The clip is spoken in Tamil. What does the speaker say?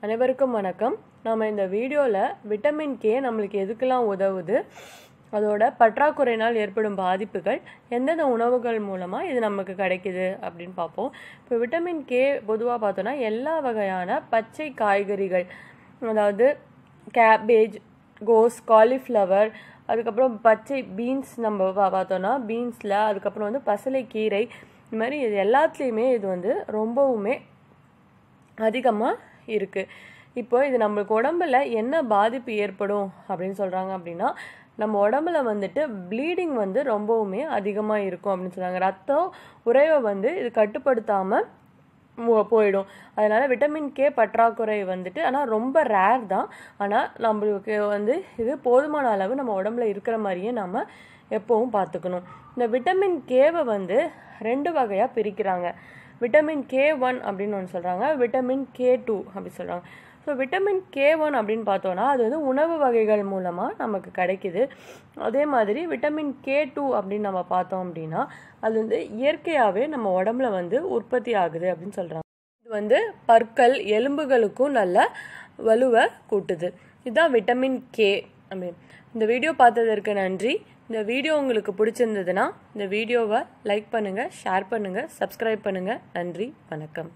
அனைவருக்கும் வணக்கம். நாம இந்த வீடியோல விட்டமின் கே நம்மளுக்கு எதுக்கெல்லாம் உதவுது, அதோட பற்றாக்குறையினால் ஏற்படும் பாதிப்புகள், எந்தெந்த உணவுகள் மூலமா இது நமக்கு கிடைக்குது அப்படின்னு பார்ப்போம். இப்போ விட்டமின் கே பொதுவாக பார்த்தோன்னா எல்லா வகையான பச்சை காய்கறிகள், அதாவது கேபேஜ், கோஸ், காலிஃப்ளவர், அதுக்கப்புறம் பச்சை பீன்ஸ் நம்ம பார்த்தோன்னா பீன்ஸில், அதுக்கப்புறம் பசலைக்கீரை, இந்த மாதிரி இது எல்லாத்துலேயுமே இது ரொம்பவுமே அதிகமாக இருக்குது. இப்போ இது நம்மளுக்கு உடம்புல என்ன பாதிப்பு ஏற்படும் அப்படின்னு சொல்கிறாங்க அப்படின்னா, நம்ம உடம்புல ப்ளீடிங் ரொம்பவுமே அதிகமாக இருக்கும் அப்படின்னு சொல்கிறாங்க. ரத்தம் உறைவை இது கட்டுப்படுத்தாமல் போயிடும். அதனால் விட்டமின் கே பற்றாக்குறை ஆனால் ரொம்ப ரேர் தான். ஆனால் நம்மளுக்கு இது போதுமான அளவு நம்ம உடம்புல இருக்கிற மாதிரியே நம்ம எப்போவும் பார்த்துக்கணும். இந்த விட்டமின் கேவை 2 வகையாக பிரிக்கிறாங்க. விட்டமின் K1 அப்படின்னு ஒன்று சொல்கிறாங்க, விட்டமின் K2 அப்படி சொல்கிறாங்க. ஸோ விட்டமின் K1 அப்படின்னு பார்த்தோன்னா அது உணவு வகைகள் மூலமாக நமக்கு கிடைக்குது. அதே மாதிரி விட்டமின் K2 அப்படின்னு நம்ம பார்த்தோம் அப்படின்னா அது இயற்கையாகவே நம்ம உடம்புல உற்பத்தி ஆகுது அப்படின்னு சொல்கிறாங்க. இது பற்கள், எலும்புகளுக்கும் நல்ல வலுவை கூட்டுது. இதுதான் விட்டமின் கே அப்படின்னு. இந்த வீடியோ பார்த்ததற்கு நன்றி. இந்த வீடியோ உங்களுக்கு பிடிச்சிருந்ததுன்னா இந்த வீடியோவை லைக் பண்ணுங்கள், ஷேர் பண்ணுங்கள், சப்ஸ்கிரைப் பண்ணுங்கள். நன்றி, வணக்கம்.